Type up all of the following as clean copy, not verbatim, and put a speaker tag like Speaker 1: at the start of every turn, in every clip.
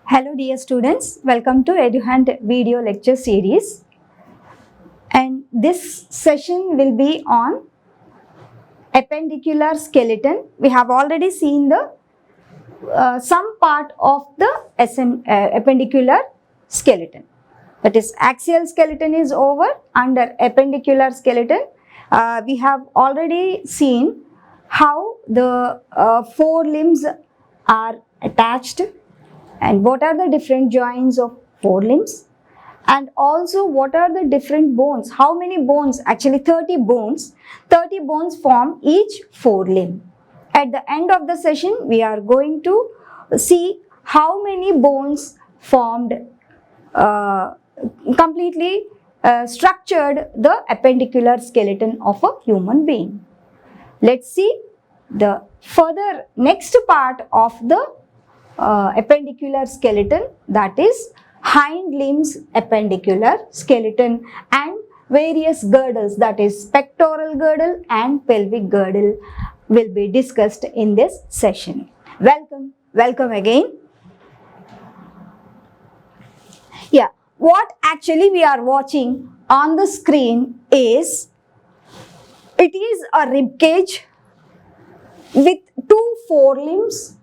Speaker 1: Hello dear students, welcome to EDUHUNT video lecture series, and this session will be on appendicular skeleton. We have already seen the some part of the appendicular skeleton, that is axial skeleton is over. Under appendicular skeleton we have already seen how the four limbs are attached and what are the different joints of four limbs, and also what are the different bones, how many bones, actually 30 bones form each forelimb. At the end of the session we are going to see how many bones formed completely structured the appendicular skeleton of a human being. Let's see the further next part of the appendicular skeleton, that is hind limbs appendicular skeleton, and various girdles, that is pectoral girdle and pelvic girdle, will be discussed in this session. Welcome again. Yeah, what actually we are watching on the screen is, it is a rib cage with two forelimbs.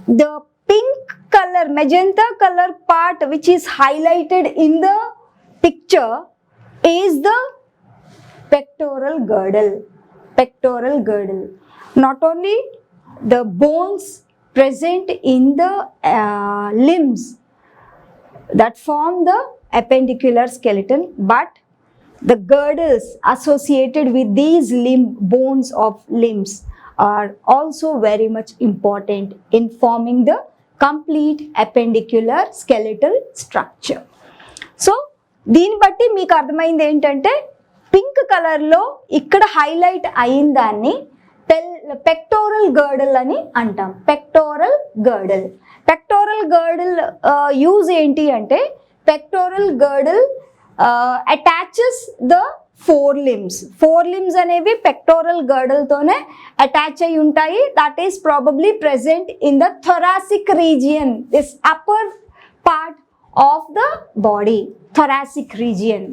Speaker 1: The pink color, magenta color part which is highlighted in the picture is the pectoral girdle. Pectoral girdle. Not only the bones present in the limbs that form the appendicular skeleton, but the girdles associated with these bones of limbs are also very much important in forming the complete appendicular skeletal structure. So దీన్ని బట్టి మీకు అర్థమైంది ఏంటంటే, pink కలర్లో ఇక్కడ highlight అయిన దాన్ని pectoral girdle అని అంటాం. Pectoral girdle. Pectoral girdle use ఏంటి అంటే, pectoral girdle attaches the fore limbs అనేవి పెక్టోరల్ గర్డల్ తోనే అటాచ్ అయి ఉంటాయి. That is probably present in the thoracic region, this upper part of the body, thoracic region.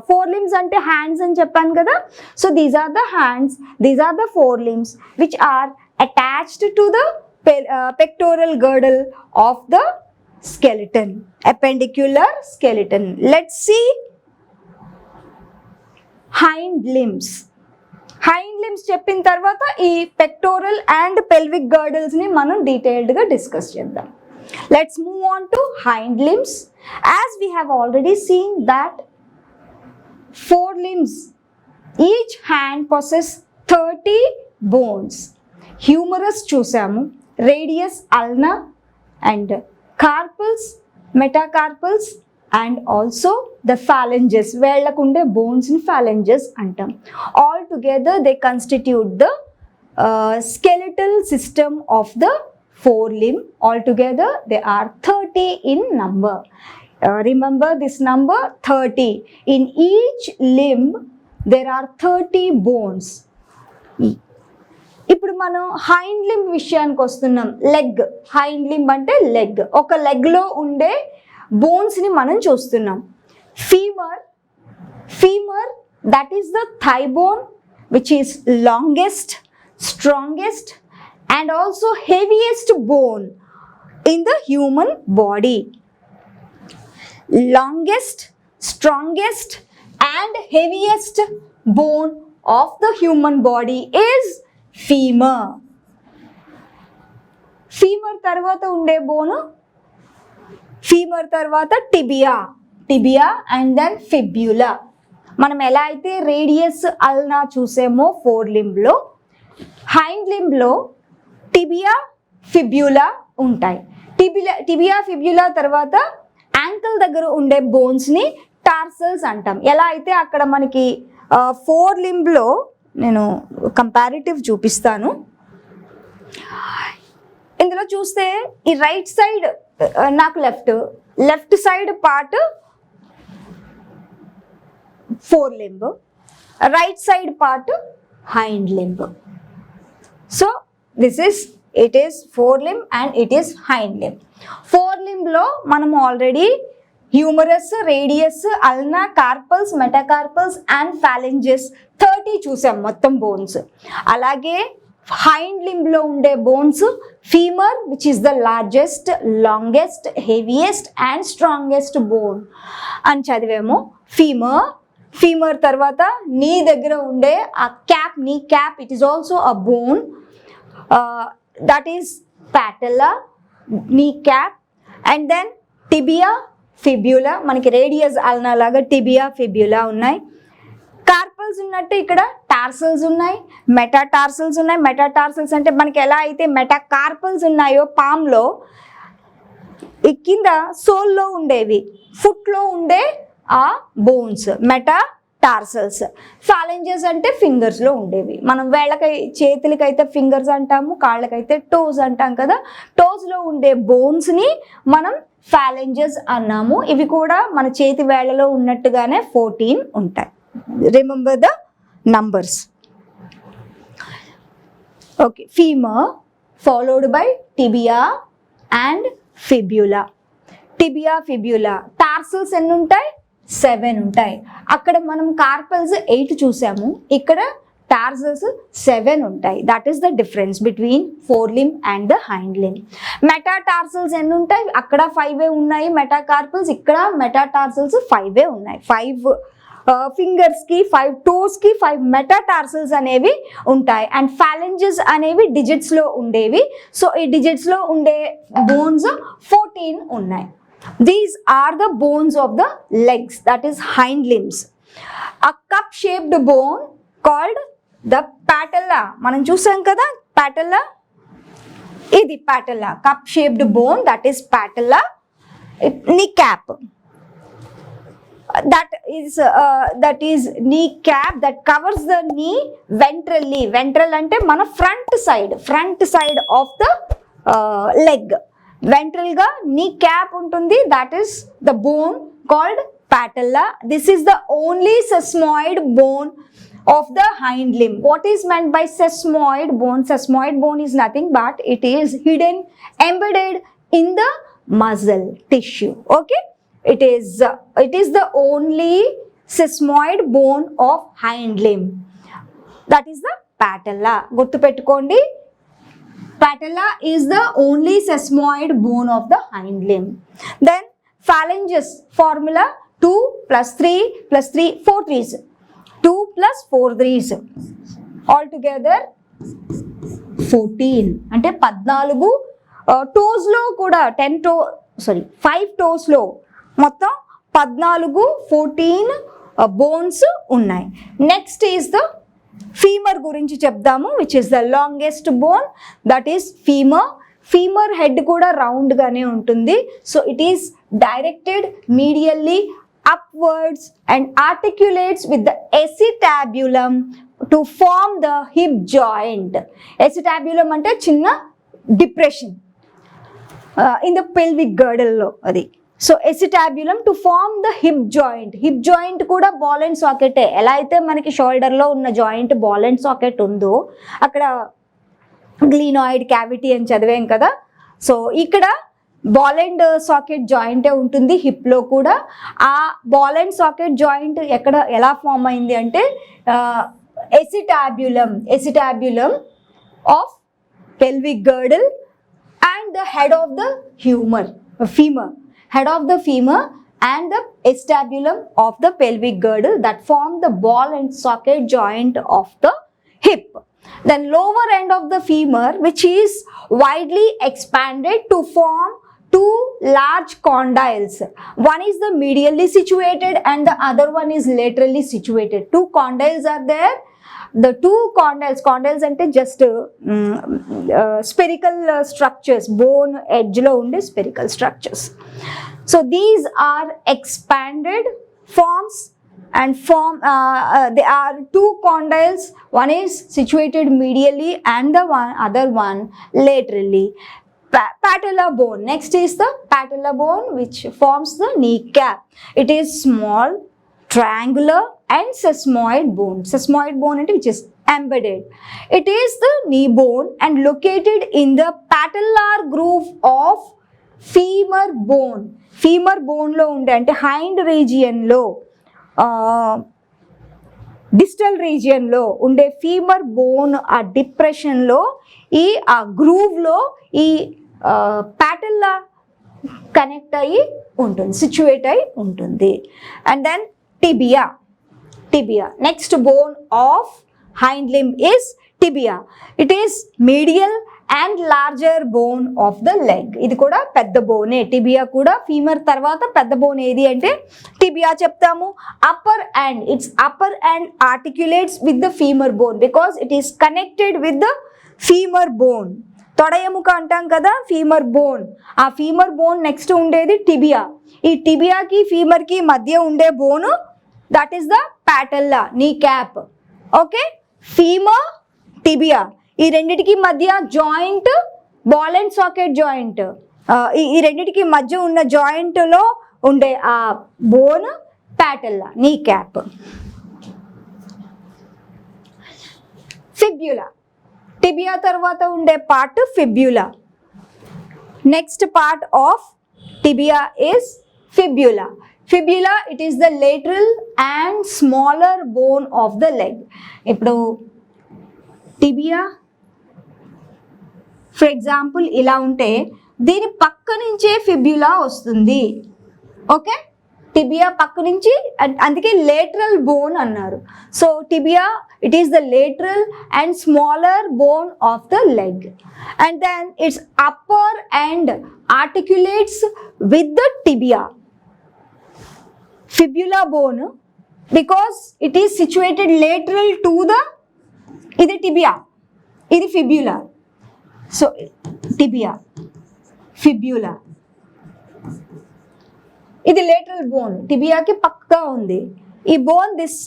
Speaker 1: Fore limbs అంటే hands అని చెప్పాను కదా. So these are the hands, these are the fore limbs which are attached to the pectoral girdle of the skeleton, appendicular skeleton. Let's see hind limbs. Hind limbs చెప్పిన తర్వాత ఈ pectoral and pelvic girdles ని మనం detailed గా discuss చేద్దాం. Let's move on to hind limbs. As we have already seen that four limbs, each hand possess 30 bones. Humerus చూసాము, radius ulna and carpals, metacarpals, and also the phalanges. వేళ్ళకుండే bones ని phalanges అంటాం. All together they constitute the skeletal system of the forelimb. Altogether they are 30 in number. Remember this number 30. In each limb there are 30 bones. ఇప్పుడు మనం hind limb విషయానికి వస్తున్నాం. Leg, hind limb అంటే leg. ఒక లెగ్లో ఉండే బోన్స్ని మనం చూస్తున్నాం. Femur that is the thigh bone which is longest, strongest and also heaviest bone in the human body. Longest, strongest and heaviest bone of the human body is femur. Femur తర్వాత ఉండే బోను, femur తర్వాత tibia and then fibula. మనం ఎలా అయితే radius ulna చూసామో fore లింబ్లో, hind లింబ్లో టిబియా ఫిబ్యులా ఉంటాయి. టిబియా ఫిబ్యులా తర్వాత యాంకిల్ దగ్గర ఉండే బోన్స్ని టార్సల్స్ అంటాం. ఎలా అయితే అక్కడ మనకి ఫోర్ లింబ్లో, నేను కంపారిటివ్ చూపిస్తాను. ఇందులో చూస్తే ఈ రైట్ సైడ్ నాకు left side part four limb, right side part hind limb. So this is it is forelimb and it is hind limb. Forelimb లో మనం already humorous, radius, ulna, carpals, metacarpals and phalanges 30 చూసాం మొత్తం bones. అలాగే hind limb లో ఉండే bones femur which is the largest, longest, heaviest and strongest bone అని చదివాము. Femur తర్వాత నీ దగ్గర ఉండే ఆ cap, knee cap, it is also a bone, that is patella, knee cap. And then tibia, fibula, మనకి రేడియస్ అల్నా లాగా tibia, fibula ఉన్నాయి. కార్పల్స్ ఉన్నట్టు ఇక్కడ టార్సల్స్ ఉన్నాయి, మెటాటార్సల్స్ ఉన్నాయి. మెటాటార్సల్స్ అంటే మనకి ఎలా అయితే మెటాకార్పల్స్ ఉన్నాయో పామ్లో, ఈ కింద సోల్లో ఉండేవి, ఫుట్లో ఉండే ఆ బోన్స్ మెటాటార్సల్స్. ఫాలెంజెస్ అంటే ఫింగర్స్లో ఉండేవి. మనం వేళ్ళకై, చేతులకైతే ఫింగర్స్ అంటాము, కాళ్ళకైతే టోస్ అంటాం కదా. టోస్లో ఉండే బోన్స్ని మనం ఫాలెంజెస్ అన్నాము. ఇవి కూడా మన చేతి వేళ్ళలో ఉన్నట్టుగానే 14 ఉంటాయి. Remember the numbers. Okay, femur followed by tibia and fibula. Tibia, fibula. Tarsals ఎన్ని ఉంటాయి? 7 ఉంటాయి. అక్కడ మనం కార్పల్స్ 8 చూసాము, ఇక్కడ టార్సల్స్ 7 ఉంటాయి. That is the difference between forelimb and the hind limb. Metatarsals ఎన్ని ఉంటాయి? అక్కడ 5 ఉన్నాయి మెటాకార్పల్స్, ఇక్కడ మెటాటార్సల్స్ 5 ఉన్నాయి. 5 ఫింగర్స్కి, 5 టోస్కి 5 మెటాటార్సల్స్ అనేవి ఉంటాయి. అండ్ ఫాలెంజెస్ అనేవి డిజిట్స్లో ఉండేవి. సో ఈ డిజిట్స్లో ఉండే బోన్స్ 14 ఉన్నాయి. These are the bones of the legs, that is hind limbs. A cup shaped bone called the patella. మనం చూసాం కదా patella, ఇది patella, cup shaped bone, that is patella. Kneecap, that is kneecap that covers the knee ventrally. Ventral అంటే మన front side of the leg. Ventral గా నీ cap ఉంటుంది, that is the bone called patella. This is the only sesamoid bone of the hind limb. What is meant by sesamoid bone? Sesamoid bone is nothing but it is hidden, embedded in the muscle tissue. Okay, it is the only sesamoid bone of hind limb. That is the patella. గుర్తు పెట్టుకోండి, patella is the only sesamoid bone of the hind limb. Then phalanges formula 2 plus 3 plus 3, 4 3s. 2 plus 4 3s. Altogether 14. అంటే 14 టోస్లో కూడా 5 టోస్లో మొత్తం 14 bones ఉన్నాయి. Next is the femur గురించి చెప్దాము, which is the longest bone, that is femur. Femur head కూడా round గానే ఉంటుంది. So it is directed medially upwards and articulates with the acetabulum to form the hip joint. Acetabulum అంటే చిన్న depression in the pelvic girdle లో అది. So acetabulum to form the hip joint. Hip joint కూడా ball and సాకెటే. ఎలా అయితే మనకి షోల్డర్లో ఉన్న joint ball and socket ఉందో, అక్కడ గ్లీనాయిడ్ క్యావిటీ అని చదివాం కదా. సో ఇక్కడ బాల్ అండ్ సాకెట్ జాయింటే ఉంటుంది హిప్లో కూడా. ఆ బాల్ అండ్ సాకెట్ జాయింట్ ఎలా ఫామ్ అయింది అంటే acetabulum of pelvic girdle and the head of the femur. Head of the femur and the acetabulum of the pelvic girdle that form the ball and socket joint of the hip. Then lower end of the femur, which is widely expanded to form 2 large condyles. One is the medially situated and the other one is laterally situated. 2 condyles are there. The 2 condyles అంటే just spherical structures, bone edge లో ఉండే spherical structures. So these are expanded forms and they are 2 condyles. One is situated medially and the other one laterally. Patella bone. Next is the patella bone, which forms the kneecap. It is small, triangular and sesamoid bone. Sesamoid bone అంటే which is Embedded. It is the knee bone and located in the patellar groove of femur bone. Femur bone లో ఉండే అంటే hind region లో distal region లో ఉండే femur bone ఆ depression లో ఆ గ్రూవ్ లో ఈ ప్యాటెల్లా కనెక్ట్ అయ్యి ఉంటుంది, సిచ్యువేట్ అయి ఉంటుంది. And then tibia. Next bone of hind limb is tibia. It is medial and larger bone of the leg. ఇది కూడా పెద్ద బోనే. టిబియా కూడా ఫీమర్ తర్వాత పెద్ద బోన్ ఏది అంటే టిబియా చెప్తాము. upper and its upper and articulates with the femur bone because it is connected with the femur bone. తొడ ఎముక అంటాం కదా, ఫీమర్ బోన్. ఆ ఫీమర్ బోన్ నెక్స్ట్ ఉండేది టిబియా. ఈ టిబియాకి ఫీమర్కి మధ్య ఉండే బోను that is the ప్యాటెల్లా, knee cap. Okay, femur, tibia ఈ రెండిటికి మధ్య joint ball and socket joint. ఈ రెండిటికి మధ్య ఉన్న జాయింట్లో ఉండే ఆ బోన్ ప్యాటెల్లా, నీ క్యాప్. ఫిబ్యులా. టిబియా తర్వాత ఉండే part fibula. Next part of tibia is fibula. Fibula, it is the lateral and smaller bone of the leg. ఇప్పుడు టిబియా ఫర్ ఎగ్జాంపుల్ ఇలా ఉంటే దీని పక్క నుంచే ఫిబ్యులా వస్తుంది. ఓకే, టిబియా పక్క నుంచి, అందుకే లేటరల్ బోన్ అన్నారు. So tibia it is the lateral and smaller bone of the leg. And then its upper and articulates with the tibia. Fibula bone because it is situated lateral to the, ఇది tibia, ఇది fibula. So tibia, fibula, ఇది lateral bone, tibia కి పక్కగా ఉంది. ఈ bone this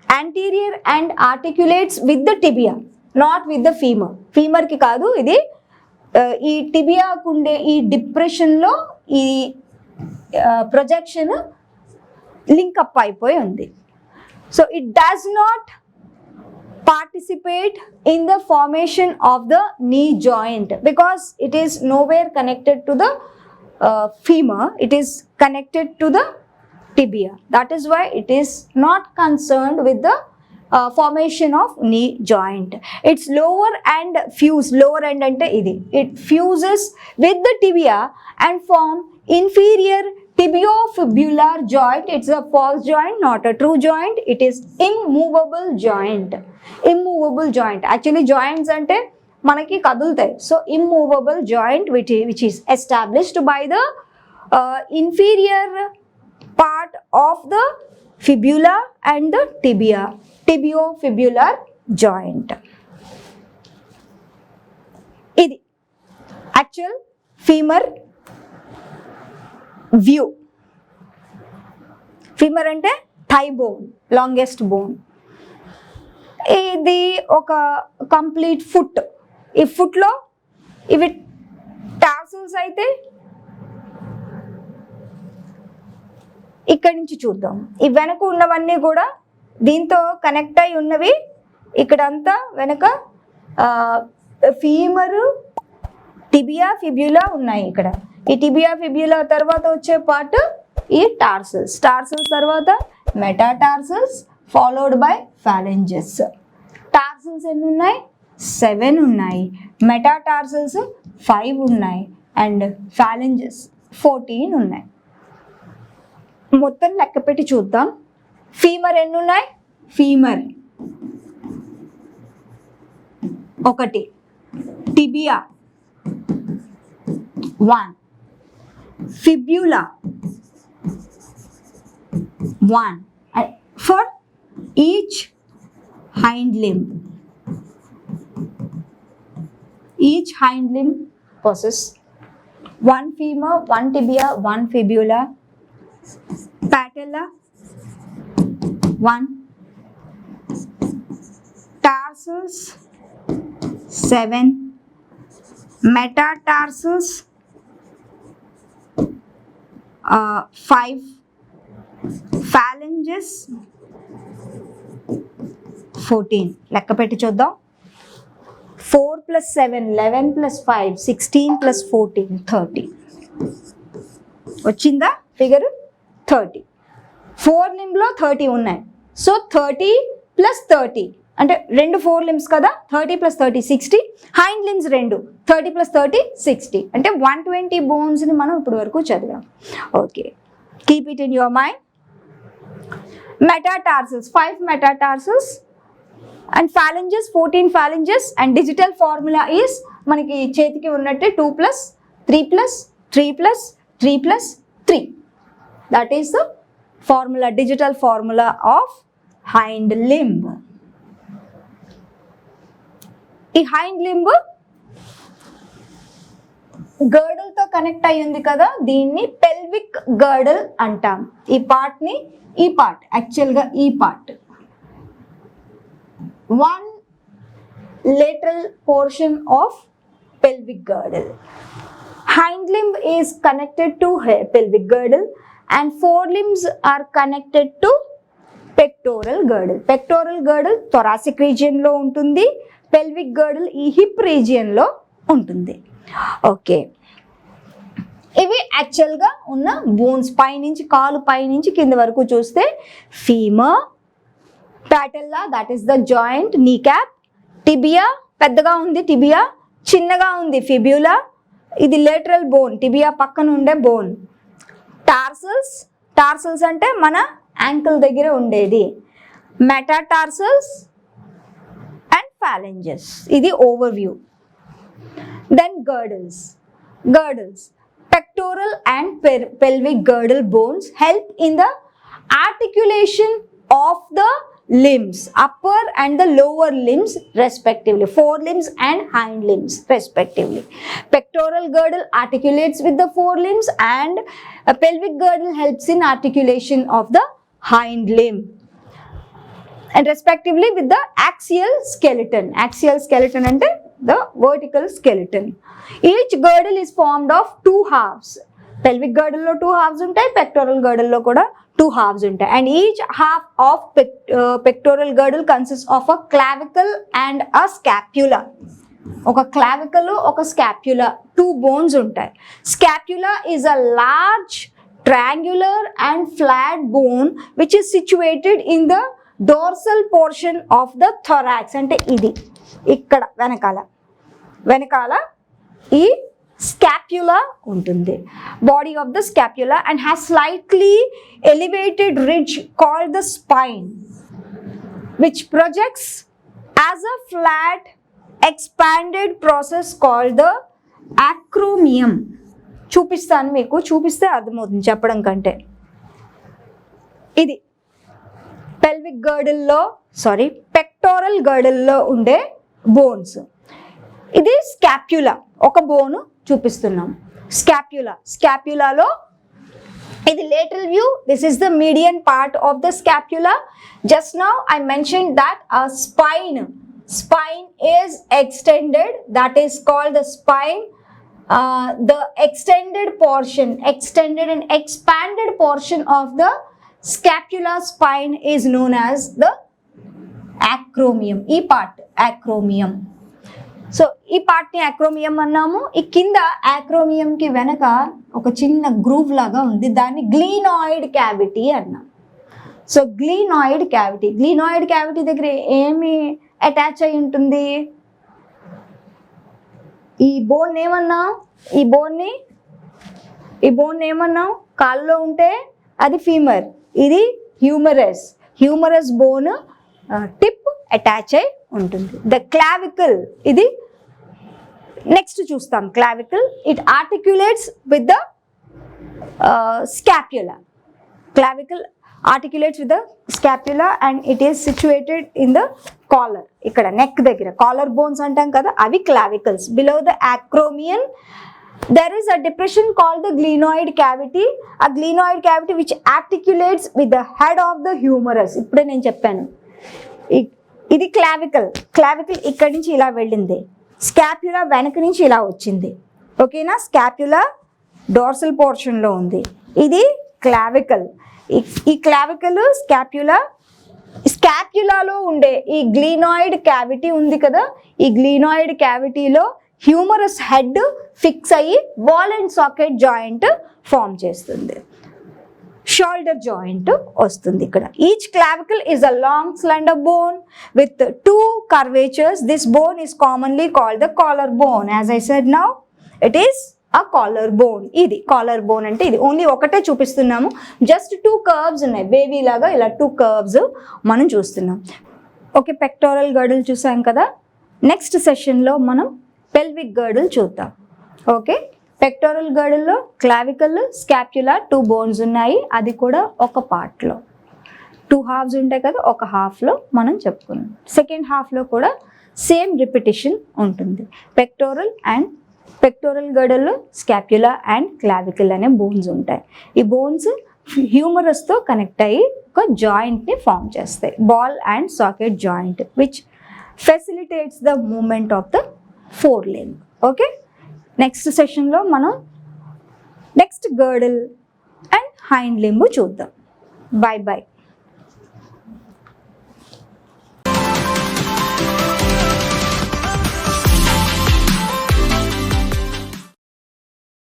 Speaker 1: anterior and articulates with the tibia, not with the femur. femur కి కాదు, ఇది ఈ tibia కుండే ఈ డిప్రెషన్లో ఈ ప్రొజెక్షన్ లింక్ అప్ అయిపోయి ఉంది. So it does not participate in the formation of the knee joint because it is nowhere connected to the femur, it is connected to the tibia. That is why it is not concerned with the formation of knee joint. It's lower and fuse, lower end ante idi, it fuses with the tibia and form inferior tibiofibular joint. It's a false joint, not a true joint. It is immovable joint. Immovable joint, actually joints ante manaki kadultayi. So immovable joint which is established by the inferior part of the fibula and the tibia, tibiofibular joint. Idi actual femur view. Femur అంటే thigh bone, longest bone. ఇది ఒక complete foot. ఈ ఫుట్లో ఇవి tarsals అయితే ఇక్కడి నుంచి చూద్దాం. ఈ వెనక ఉన్నవన్నీ కూడా దీంతో కనెక్ట్ అయి ఉన్నవి. ఇక్కడంతా వెనక ఫీమరు, టిబియా, ఫిబ్యులా ఉన్నాయి. ఇక్కడ ఈ టిబియా, ఫిబ్యులా తర్వాత వచ్చే పార్ట్ ఈ టార్సల్స్. టార్సల్స్ తర్వాత metatarsals followed by phalanges. Tarsals ఎన్ని ఉన్నాయి? 7 ఉన్నాయి. మెటాటార్సల్స్ 5 ఉన్నాయి అండ్ ఫాలెంజెస్ 14 ఉన్నాయి. మొత్తం లెక్క పెట్టి చూద్దాం. ఫీమర్ ఎన్ని ఉన్నాయి? Femur 1, tibia 1, fibula 1, for each hind limb. Each hind limb possesses 1 femur, 1 tibia, 1 fibula, patella 1, tarsals 7, metatarsals 5, phalanges 14 లెక్క పెట్టి చూద్దాం. 4 + 7 11 + 5 16 + 14 30 వచ్చిందా ఫిగర్? 30. 4 లింబ్లో 30 ఉన్నాయి. సో 30 + 30 అంటే 2 4 లింబ్స్ కదా, 30 + 30 60. హైండ్ లింబ్స్ 2 30 + 30 60 అంటే 120 బోన్స్ని మనం ఇప్పుడు వరకు చదివాం. Okay, keep it in your mind. Metatarsals, 5 metatarsals and phalanges, 14 phalanges, and digital formula is మనకి చేతికి ఉన్నట్టే 2 + 3 + 3 + 3 + 3. That is the formula, digital formula of hind limb. ఈ hind limb girdle తో కనెక్ట్ అయ్యి ఉంది కదా, దీన్ని pelvic girdle అంటాం. ఈ పార్ట్ని, ఈ పార్ట్ యాక్చువల్గా ఈ part one lateral portion of pelvic girdle. Hind limb is connected to pelvic girdle and forelimbs are connected to pectoral girdle. Pectoral girdle thoracic region లో ఉంటుంది, pelvic girdle ఈ హిప్ రీజియన్ లో ఉంటుంది. ఓకే, ఇవి యాక్చువల్గా ఉన్న బోన్స్. పైనుంచి కాలు పైనుంచి కింద వరకు చూస్తే femur, patella that is the joint, knee cap, tibia పెద్దగా ఉంది, టిబియా చిన్నగా ఉంది, ఫిబ్యులా ఇది లేటరల్ బోన్, టిబియా పక్కన ఉండే బోన్. టార్సల్స్, టార్సల్స్ అంటే మన యాంకిల్ దగ్గర ఉండేది. మెటాటార్సల్స్ అండ్ phalanges, ఇది overview. Then girdles. Girdles, pectoral and pelvic girdle bones help in the articulation of the limbs, upper and the lower limbs respectively, forelimbs and hind limbs respectively. Pectoral girdle articulates with the forelimbs and a pelvic girdle helps in articulation of the hind limb and respectively with the axial skeleton. Axial skeleton ante the vertical skeleton. Each girdle is formed of 2 halves. Pelvic girdle lo 2 halves untayi, pectoral girdle lo kuda 2 halves untayi, and each half of pectoral girdle consists of a clavicle and a scapula. Oka clavicle oka scapula, 2 bones untayi. Scapula is a large triangular and flat bone which is situated in the dorsal portion of the thorax. అంటే ఇది ఇక్కడ వెనకాల ఈ scapula ఉంటుంది, body of the scapula, and has slightly elevated ridge called the spine which projects as a flat expanded process called the acromion. చూపిస్తాను మీకు, చూపిస్తే అర్థమవుతుంది చెప్పడం కంటే. ఇది పెల్విక్ గర్డిల్లో పెక్టోరల్ గర్డిల్లో ఉండే బోన్స్. ఇది స్కాప్యులా, ఒక బోను చూపిస్తున్నాం. స్కాప్యులాలో ఇది lateral view. This is the median part of the scapula. Just now I mentioned that a spine is extended, that is called the spine. The extended and expanded portion of the scapula spine is known as the acromion. ఈ part acromion. So ఈ పార్ట్ని acromion అన్నాము. ఈ కింద acromion కి వెనక ఒక చిన్న గ్రూవ్ లాగా ఉంది, దాన్ని గ్లీనాయిడ్ క్యావిటీ అన్నాం. సో గ్లీనాయిడ్ క్యావిటీ దగ్గర ఏమి అటాచ్ అయి ఉంటుంది? ఈ బోన్ ఏమన్నాం? కాల్లో ఉంటే అది ఫీమర్, ఇది హ్యూమరస్ బోన్ టిప్ అటాచ్ అయి ఉంటుంది. ద క్లావికల్, ఇది నెక్స్ట్ చూస్తాం. Clavicle it articulates with the scapula. Clavicle articulates with the scapula and it is situated in the collar. ఇక్కడ నెక్ దగ్గర కాలర్ బోన్స్ అంటాం కదా, అవి clavicles. Below the acromion there is a depression called the glenoid cavity. A glenoid cavity which articulates with the head of the humerus. ఇప్పుడే నేను చెప్పాను, ఇది clavicle ఇక్కడి నుంచి ఇలా వెళ్ళింది, స్కాప్యులా వెనక నుంచి ఇలా వచ్చింది. ఓకేనా? స్కాప్యులా డోర్సల్ పోర్షన్లో ఉంది, ఇది క్లావికల్. ఈ క్లావికల్ స్కాప్యులాలో ఉండే ఈ గ్లీనాయిడ్ క్యావిటీ ఉంది కదా, ఈ గ్లీనాయిడ్ క్యావిటీలో హ్యూమరస్ హెడ్ ఫిక్స్ అయ్యి ball and socket joint form చేస్తుంది. షోల్డర్ జాయింట్ వస్తుంది ఇక్కడ. Each clavicle is a long slender bone with two curvatures. This bone is commonly called the collar bone. As I said now, it is a collar bone. ఇది collar bone అంటే ఇది only ఒకటే చూపిస్తున్నాము, just 2 curves ఉన్నాయి, baby లాగా ఇలా 2 curves మనం చూస్తున్నాం. ఓకే, పెక్టోరల్ గర్డిల్ చూసాం కదా. నెక్స్ట్ సెషన్లో మనం పెల్విక్ గర్డిల్ చూద్దాం. ఓకే, పెక్టోరల్ గర్డిల్లో క్లావికల్, స్కాప్యులా 2 బోన్స్ ఉన్నాయి, అది కూడా ఒక పార్ట్లో. 2 హాఫ్స్ ఉంటాయి కదా, ఒక హాఫ్లో మనం చెప్పుకున్నాం. సెకండ్ హాఫ్లో కూడా సేమ్ రిపిటేషన్ ఉంటుంది. పెక్టోరల్ గర్డిల్లో స్కాప్యులా అండ్ క్లావికల్ అనే బోన్స్ ఉంటాయి. ఈ బోన్స్ హ్యూమరస్తో కనెక్ట్ అయ్యి ఒక జాయింట్ని ఫామ్ చేస్తాయి, ball and socket joint, which facilitates the movement of the fore leg. Okay, next సెషన్లో మనం next girdle and hind limb చూద్దాం. Bye bye.